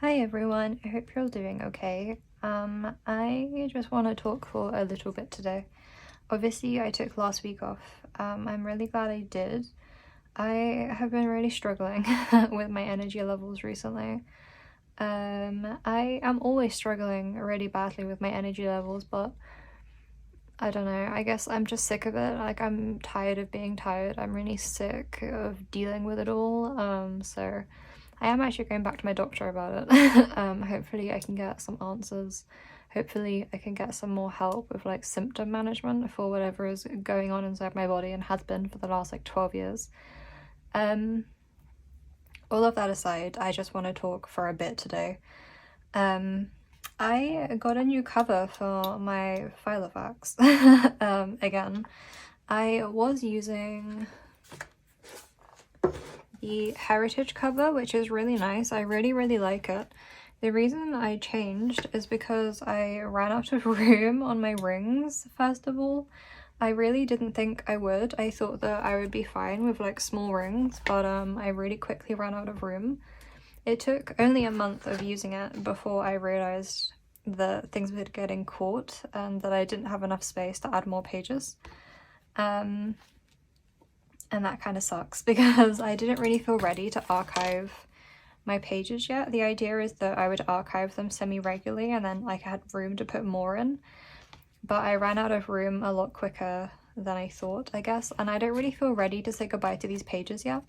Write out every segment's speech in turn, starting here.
Hi everyone, I hope you're all doing okay. I just want to talk for a little bit today. Obviously, I took last week off. I'm really glad I did. I have been really struggling with my energy levels recently. I am always struggling really badly with my energy levels, but I don't know, I guess I'm just sick of it. Like, I'm tired of being tired. I'm really sick of dealing with it all. So I am actually going back to my doctor about it. Hopefully I can get some answers. Hopefully I can get some more help with like symptom management for whatever is going on inside my body and has been for the last like 12 years. All of that aside, I just want to talk for a bit today. I got a new cover for my Filofax. Again, I was using the Heritage cover, which is really nice. I really like it. The reason I changed is because I ran out of room on my rings, first of all. I really didn't think I would. I thought that I would be fine with like small rings, but I really quickly ran out of room. It took only a month of using it before I realised that things were getting caught and that I didn't have enough space to add more pages. And that kind of sucks because I didn't really feel ready to archive my pages yet. The idea is that I would archive them semi-regularly and then like I had room to put more in. But I ran out of room a lot quicker than I thought, I guess, and I don't really feel ready to say goodbye to these pages yet.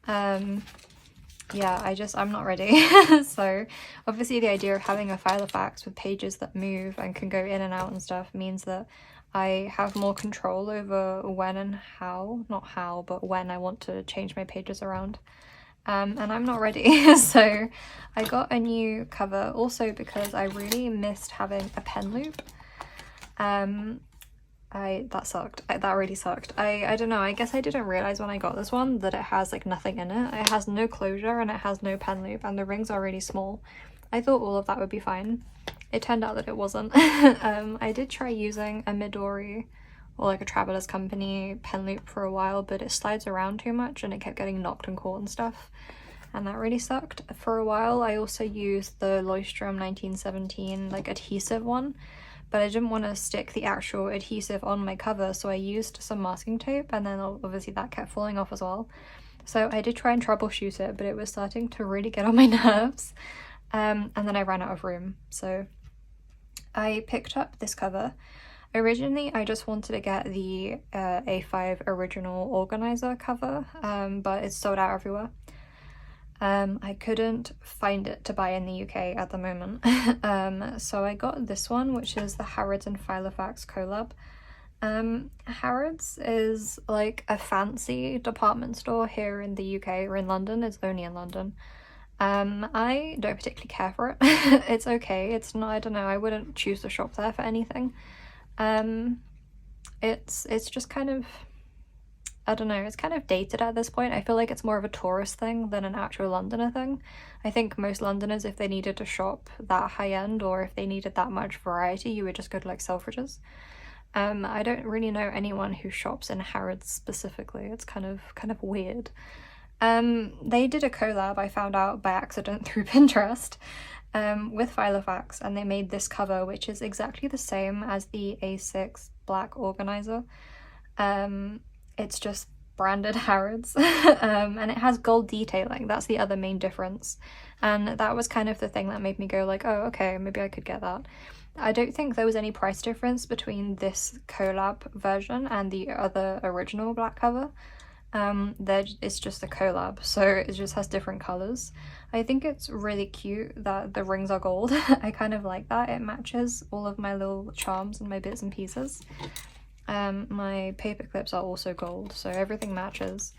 Yeah, I'm not ready. So obviously the idea of having a Filofax with pages that move and can go in and out and stuff means that I have more control over when and how, not how, but when I want to change my pages around. And I'm not ready. So I got a new cover also because I really missed having a pen loop. That sucked. That really sucked. I don't know, I guess I didn't realize when I got this one that it has like nothing in it. It has no closure and it has no pen loop and the rings are really small. I thought all of that would be fine. It turned out that it wasn't. I did try using a Midori or like a Travelers Company pen loop for a while, but it slides around too much and it kept getting knocked and caught and stuff. And that really sucked. For a while I also used the Leuchtturm 1917 like adhesive one, but I didn't want to stick the actual adhesive on my cover, so I used some masking tape, and then obviously that kept falling off as well. So I did try and troubleshoot it, but it was starting to really get on my nerves. And then I ran out of room, so I picked up this cover. Originally I just wanted to get the A5 original organizer cover, but it's sold out everywhere. I couldn't find it to buy in the UK at the moment. So I got this one, which is the Harrods and Filofax collab. Harrods is like a fancy department store here in the UK, or in London. It's only in London. I don't particularly care for it. It's okay. It's not, I don't know, I wouldn't choose to shop there for anything. It's just kind of, I don't know, it's kind of dated at this point. I feel like it's more of a tourist thing than an actual Londoner thing. I think most Londoners, if they needed to shop that high end or if they needed that much variety, you would just go to like Selfridges. I don't really know anyone who shops in Harrods specifically. It's kind of weird. They did a collab, I found out by accident through Pinterest, with Filofax, and they made this cover, which is exactly the same as the A6 black organizer. It's just branded Harrods, and it has gold detailing. That's the other main difference, and that was kind of the thing that made me go like, oh okay, maybe I could get that. I don't think there was any price difference between this collab version and the other original black cover. It's just a collab, so it just has different colors. I think it's really cute that the rings are gold. I kind of like that. It matches all of my little charms and my bits and pieces. My paper clips are also gold, so everything matches.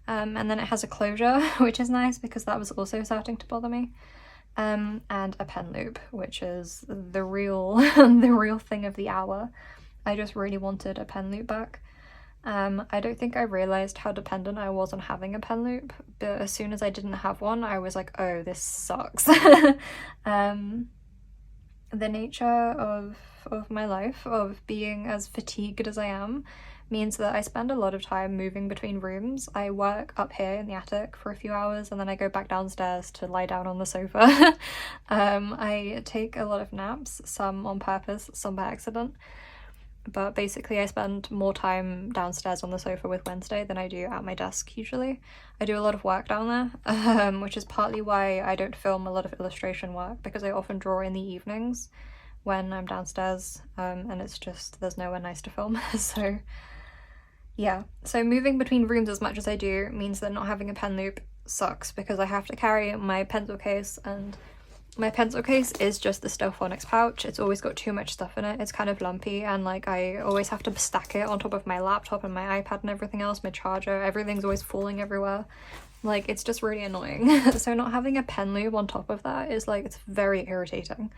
And then it has a closure, which is nice because that was also starting to bother me. And a pen loop, which is the real the real thing of the hour. I just really wanted a pen loop back. I don't think I realized how dependent I was on having a pen loop, but as soon as I didn't have one, I was like, oh, this sucks. The nature of my life, of being as fatigued as I am, means that I spend a lot of time moving between rooms. I work up here in the attic for a few hours and then I go back downstairs to lie down on the sofa. I take a lot of naps, some on purpose, some by accident. But basically I spend more time downstairs on the sofa with Wednesday than I do at my desk usually. I do a lot of work down there, which is partly why I don't film a lot of illustration work, because I often draw in the evenings when I'm downstairs, and it's just, there's nowhere nice to film. So yeah, so moving between rooms as much as I do means that not having a pen loop sucks, because I have to carry my pencil case, and my pencil case is just the Filofax pouch. It's always got too much stuff in it. It's kind of lumpy, and like I always have to stack it on top of my laptop and my iPad and everything else, my charger, everything's always falling everywhere. Like, it's just really annoying. So not having a pen loop on top of that is like, it's very irritating.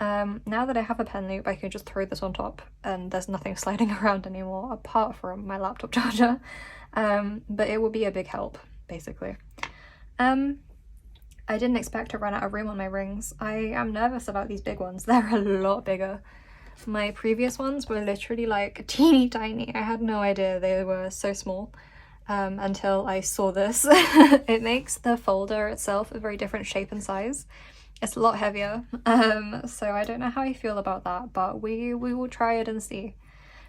Now that I have a pen loop, I can just throw this on top and there's nothing sliding around anymore apart from my laptop charger. But it will be a big help, basically. I didn't expect to run out of room on my rings. I am nervous about these big ones. They're a lot bigger. My previous ones were literally like teeny tiny. I had no idea they were so small until I saw this. It makes the folder itself a very different shape and size. It's a lot heavier, so I don't know how I feel about that, but we will try it and see.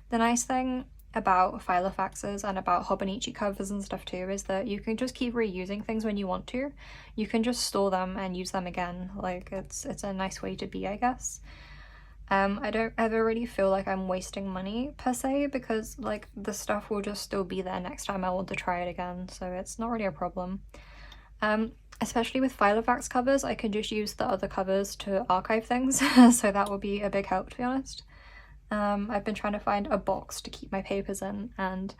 The nice thing about Filofaxes and about Hobonichi covers and stuff too is that you can just keep reusing things when you want to. You can just store them and use them again. Like, it's a nice way to be, I guess. I don't ever really feel like I'm wasting money per se, because like the stuff will just still be there next time I want to try it again, so it's not really a problem. Especially with Filofax covers, I can just use the other covers to archive things, so that will be a big help, to be honest. I've been trying to find a box to keep my papers in and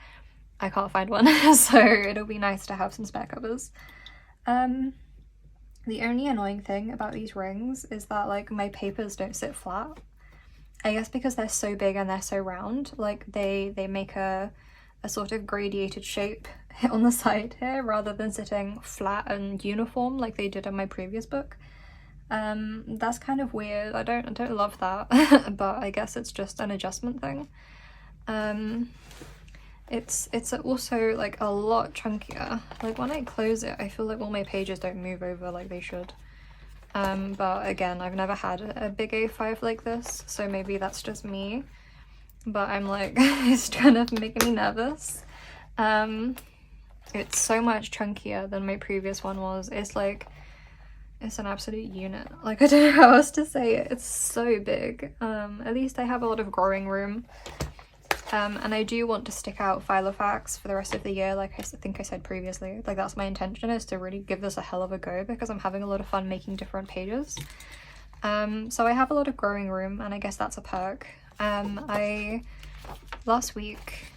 I can't find one, so it'll be nice to have some spare covers. The only annoying thing about these rings is that like my papers don't sit flat. I guess because they're so big and they're so round, like they make a sort of gradiated shape on the side here rather than sitting flat and uniform like they did in my previous book. That's kind of weird. I don't love that, but I guess it's just an adjustment thing. It's also like a lot chunkier. Like when I close it, I feel like all my pages don't move over like they should. But again, I've never had a big A5 like this, so maybe that's just me. But I'm like, it's kind of making me nervous. It's so much chunkier than my previous one was. It's like, it's an absolute unit. Like, I don't know how else to say it. It's so big. At least I have a lot of growing room. And I do want to stick out Filofax for the rest of the year, like I think I said previously. Like, that's my intention, is to really give this a hell of a go, because I'm having a lot of fun making different pages. So I have a lot of growing room, and I guess that's a perk. Last week,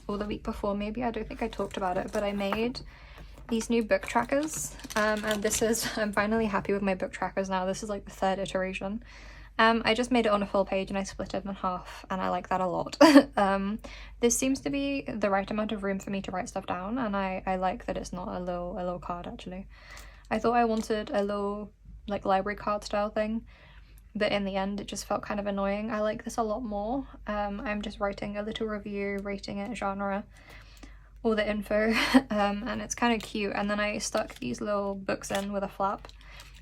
or the week before maybe, I don't think I talked about it, but I made these new book trackers, and this is, I'm finally happy with my book trackers now. This is like the third iteration. I just made it on a full page and I split it in half, and I like that a lot. This seems to be the right amount of room for me to write stuff down, and I like that it's not a little card actually. I thought I wanted a little like library card style thing, but in the end it just felt kind of annoying. I like this a lot more. I'm just writing a little review, rating it, genre, all the info, and it's kind of cute. And then I stuck these little books in with a flap.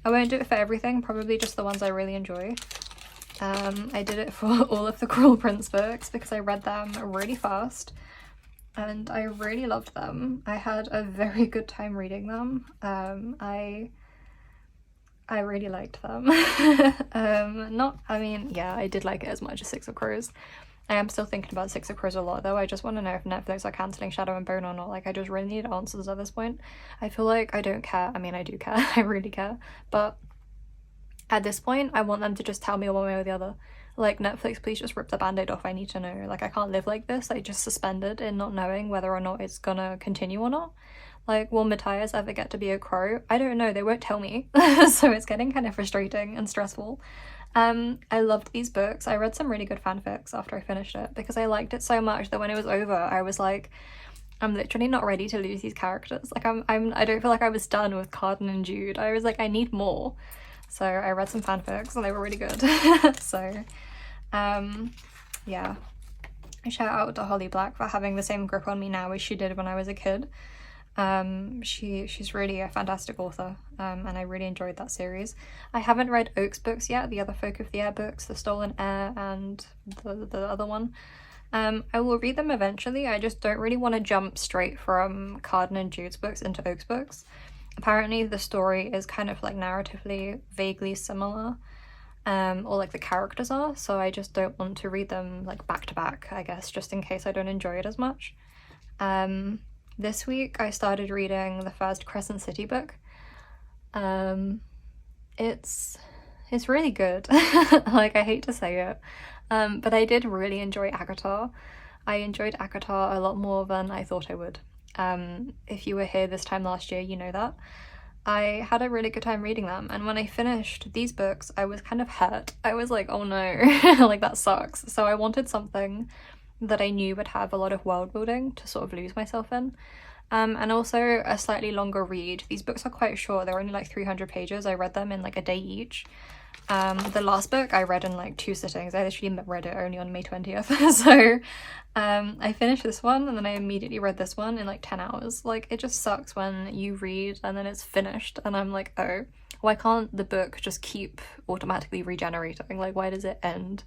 I won't do it for everything, probably just the ones I really enjoy. I did it for all of the Cruel Prince books because I read them really fast and I really loved them. I had a very good time reading them. I really liked them. I mean, yeah, I did like it as much as Six of Crows. I am still thinking about Six of Crows a lot though. I just want to know if Netflix are cancelling Shadow and Bone or not. Like, I just really need answers at this point. I feel like I don't care. I mean, I do care. I really care. But at this point, I want them to just tell me one way or the other. Like, Netflix, please just rip the band-aid off. I need to know. Like, I can't live like this. I just suspended in not knowing whether or not it's gonna continue or not. Like, will Matthias ever get to be a crow? I don't know. They won't tell me. So it's getting kind of frustrating and stressful. I loved these books. I read some really good fanfics after I finished it because I liked it so much that when it was over, I was like, I'm literally not ready to lose these characters. Like, I don't feel like I was done with Carden and Jude. I was like, I need more. So I read some fanfics and they were really good. So, yeah. Shout out to Holly Black for having the same grip on me now as she did when I was a kid. She's really a fantastic author, and I really enjoyed that series. I haven't read Oak's books yet, the other Folk of the Air books, The Stolen Heir and the other one. I will read them eventually. I just don't really want to jump straight from Carden and Jude's books into Oak's books. Apparently the story is kind of like narratively vaguely similar, or like the characters are, so I just don't want to read them like back to back, I guess, just in case I don't enjoy it as much. This week I started reading the first Crescent City book. It's really good. Like, I hate to say it, but I did really enjoy ACOTAR. I enjoyed ACOTAR a lot more than I thought I would. If you were here this time last year, you know that. I had a really good time reading them, and when I finished these books, I was kind of hurt. I was like, oh no, like that sucks. So I wanted something that I knew would have a lot of world building to sort of lose myself in. And also a slightly longer read. These books are quite short, they're only like 300 pages. I read them in like a day each. The last book I read in like 2 sittings. I literally read it only on May 20th. So I finished this one and then I immediately read this one in like 10 hours. Like, it just sucks when you read and then it's finished and I'm like, oh, why can't the book just keep automatically regenerating? Like, why does it end?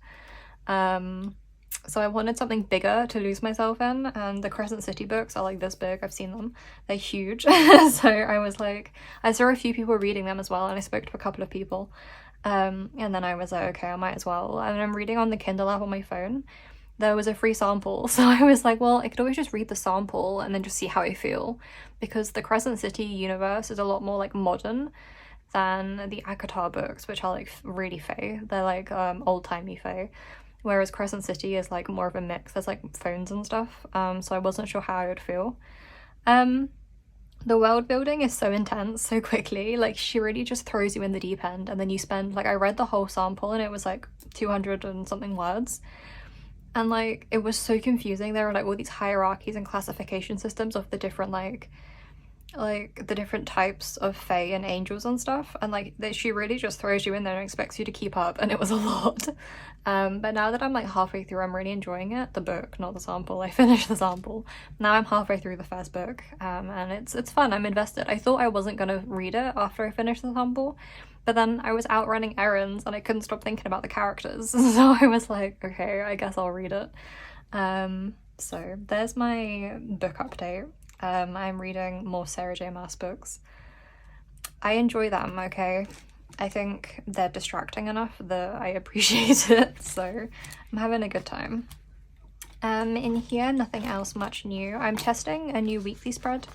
So I wanted something bigger to lose myself in, and the Crescent City books are like this big. I've seen them. They're huge. So I was like, I saw a few people reading them as well, and I spoke to a couple of people. And then I was like, okay, I might as well. And I'm reading on the Kindle app on my phone. There was a free sample, so I was like, well, I could always just read the sample and then just see how I feel, because the Crescent City universe is a lot more like modern than the ACOTAR books, which are like really fae. They're like old-timey fae. Whereas Crescent City is like more of a mix. There's like phones and stuff, so I wasn't sure how I would feel. The world building is so intense so quickly. Like, she really just throws you in the deep end, and then you spend, like, I read the whole sample and it was like 200 and something words, and like it was so confusing. There were like all these hierarchies and classification systems of the different like the different types of fae and angels and stuff, and like she really just throws you in there and expects you to keep up, and it was a lot. But now that I'm like halfway through, I'm really enjoying it. The book, not the sample. I finished the sample. Now I'm halfway through the first book, and it's fun. I'm invested. I thought I wasn't gonna read it after I finished the sample, but then I was out running errands and I couldn't stop thinking about the characters, so I was like, okay, I guess I'll read it. So there's my book update. I'm reading more Sarah J Maas books. I enjoy them, okay? I think they're distracting enough that I appreciate it, so I'm having a good time. In here, nothing else much new. I'm testing a new weekly spread.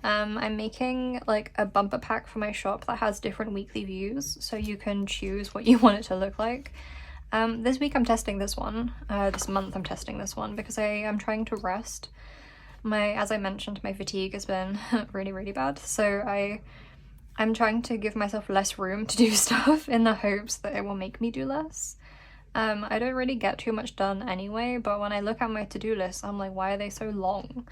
I'm making like a bumper pack for my shop that has different weekly views, so you can choose what you want it to look like. This week I'm testing this one. This month I'm testing this one because I am trying to rest. As I mentioned, my fatigue has been really bad, so I'm trying to give myself less room to do stuff in the hopes that it will make me do less. I don't really get too much done anyway, but when I look at my to-do list, I'm like, why are they so long?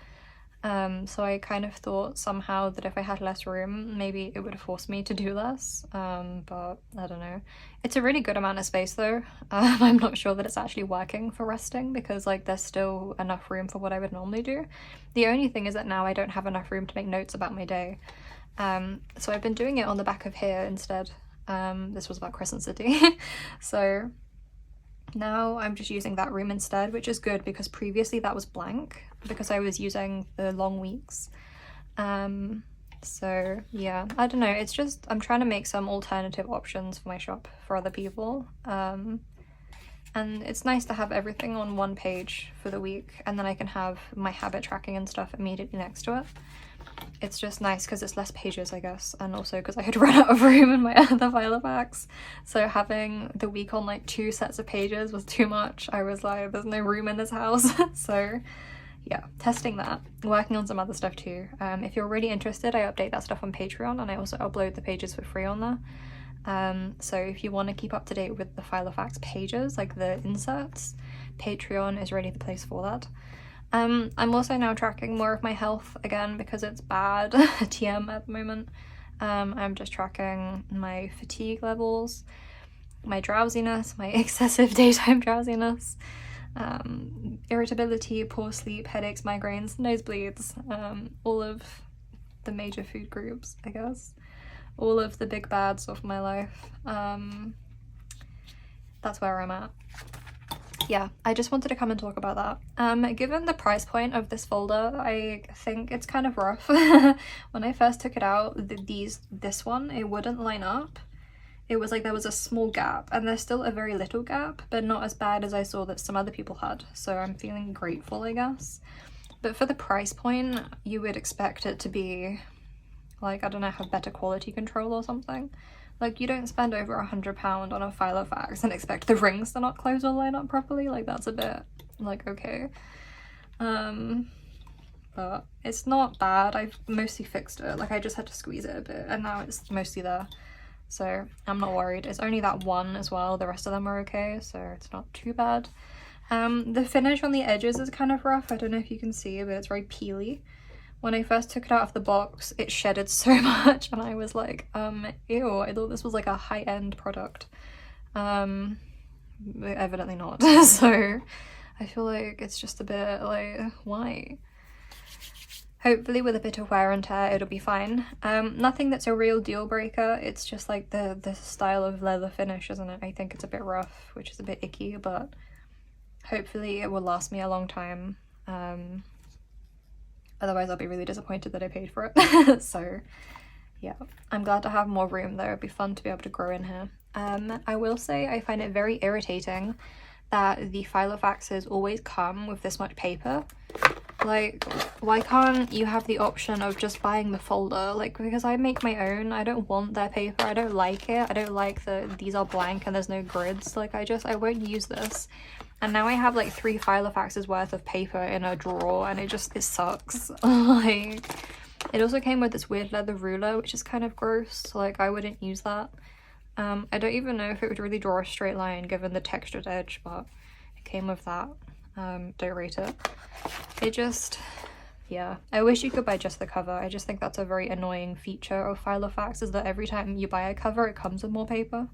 So I kind of thought somehow that if I had less room, maybe it would force me to do less, but I don't know. It's a really good amount of space though. I'm not sure that it's actually working for resting, because like there's still enough room for what I would normally do. The only thing is that now I don't have enough room to make notes about my day. So I've been doing it on the back of here instead. This was about Crescent City. So now I'm just using that room instead, which is good because previously that was blank because I was using the long weeks. So yeah, I don't know, it's just I'm trying to make some alternative options for my shop for other people, and it's nice to have everything on one page for the week, and then I can have my habit tracking and stuff immediately next to it. It's just nice because it's less pages, I guess, and also because I had run out of room in my other Filofax, so having the week on like 2 sets of pages was too much. I was like, there's no room in this house. So yeah, testing that, working on some other stuff too. If you're really interested, I update that stuff on Patreon, and I also upload the pages for free on there. So if you want to keep up to date with the Filofax pages, like the inserts, Patreon is really the place for that. I'm also now tracking more of my health again because it's bad TM at the moment. I'm just tracking my fatigue levels, my drowsiness, my excessive daytime drowsiness, irritability, poor sleep, headaches, migraines, nosebleeds, all of the major food groups, I guess. All of the big bads of my life. That's where I'm at. Yeah, I just wanted to come and talk about that. Given the price point of this folder, I think it's kind of rough. When I first took it out, this one, it wouldn't line up. It was like there was a small gap, and there's still a very little gap, but not as bad as I saw that some other people had. So I'm feeling grateful, I guess. But for the price point, you would expect it to be like, I don't know, have better quality control or something. Like, you don't spend over £100 on a Filofax and expect the rings to not close or line up properly. Like, that's a bit, like, okay. But it's not bad. I've mostly fixed it. Like, I just had to squeeze it a bit, and now it's mostly there. So I'm not worried. It's only that one as well. The rest of them are okay, so it's not too bad. The finish on the edges is kind of rough. I don't know if you can see, but it's very peely. When I first took it out of the box, it shedded so much, and I was like, ew, I thought this was like a high-end product. Evidently not. So I feel like it's just a bit like, why? Hopefully with a bit of wear and tear, it'll be fine. Nothing that's a real deal breaker. It's just like the style of leather finish, isn't it? I think it's a bit rough, which is a bit icky, but hopefully it will last me a long time. Otherwise I'll be really disappointed that I paid for it. So yeah, I'm glad to have more room though. It'd be fun to be able to grow in here. I will say I find it very irritating that the Filofaxes always come with this much paper. Like, why can't you have the option of just buying the folder? Like, because I make my own, I don't want their paper, I don't like it. I don't like these are blank and there's no grids. Like, I won't use this. And now I have like 3 Filofaxes worth of paper in a drawer, and it sucks. Like, it also came with this weird leather ruler, which is kind of gross. Like, I wouldn't use that. I don't even know if it would really draw a straight line given the textured edge, but it came with that. Don't rate it. Yeah, I wish you could buy just the cover. I just think that's a very annoying feature of Filofax, is that every time you buy a cover, it comes with more paper.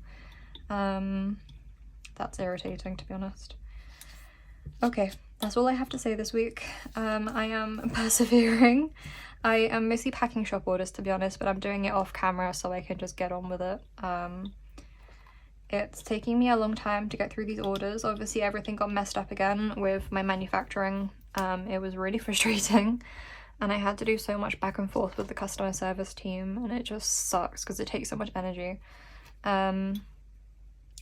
That's irritating, to be honest. Okay, that's all I have to say this week. I am persevering. I am mostly packing shop orders, to be honest, but I'm doing it off camera so I can just get on with it. It's taking me a long time to get through these orders. Obviously everything got messed up again with my manufacturing. It was really frustrating, and I had to do so much back and forth with the customer service team, and it just sucks because it takes so much energy.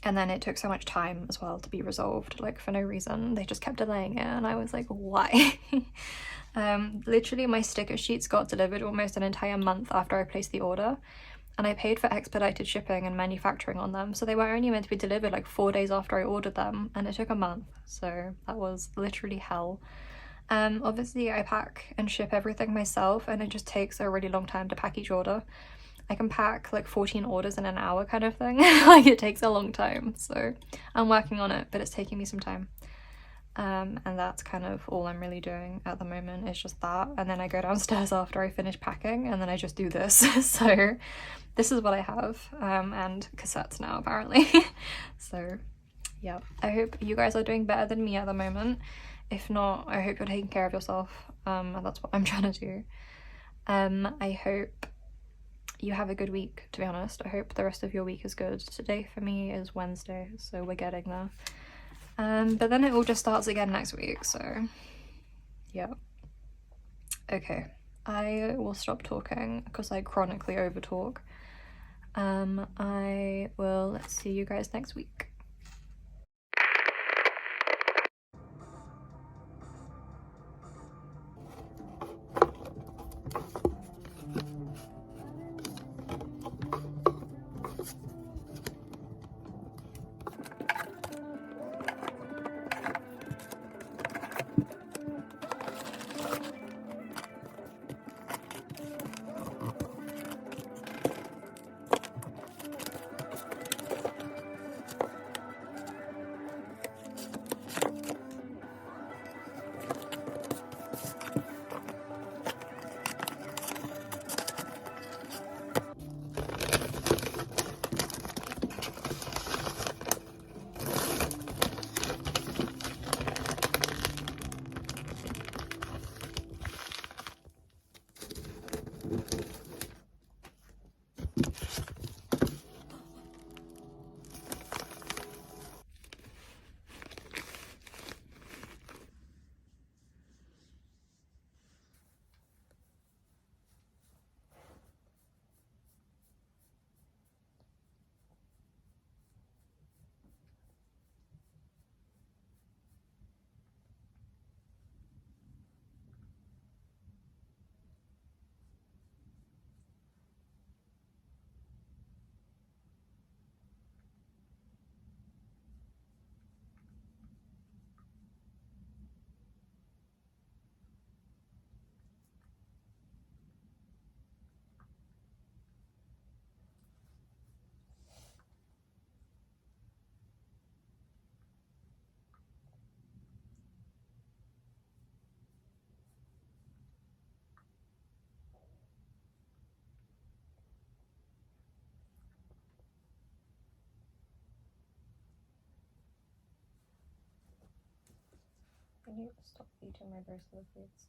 And then it took so much time as well to be resolved, like for no reason. They just kept delaying it, and I was like, why? Literally my sticker sheets got delivered almost an entire month after I placed the order, and I paid for expedited shipping and manufacturing on them, so they were only meant to be delivered like 4 days after I ordered them, and it took a month, so that was literally hell. Obviously I pack and ship everything myself, and it just takes a really long time to pack each order. I can pack like 14 orders in an hour kind of thing. Like, it takes a long time, so I'm working on it, but it's taking me some time. And that's kind of all I'm really doing at the moment, is just that, and then I go downstairs after I finish packing, and then I just do this. So this is what I have, and cassettes now apparently. So yeah, I hope you guys are doing better than me at the moment. If not, I hope you're taking care of yourself, and that's what I'm trying to do. I hope you have a good week, to be honest. I hope the rest of your week is good. Today for me is Wednesday, so we're getting there. But then it all just starts again next week, so yeah. Okay, I will stop talking because I chronically overtalk. I will see you guys next week. I need to stop eating my bracelet foods.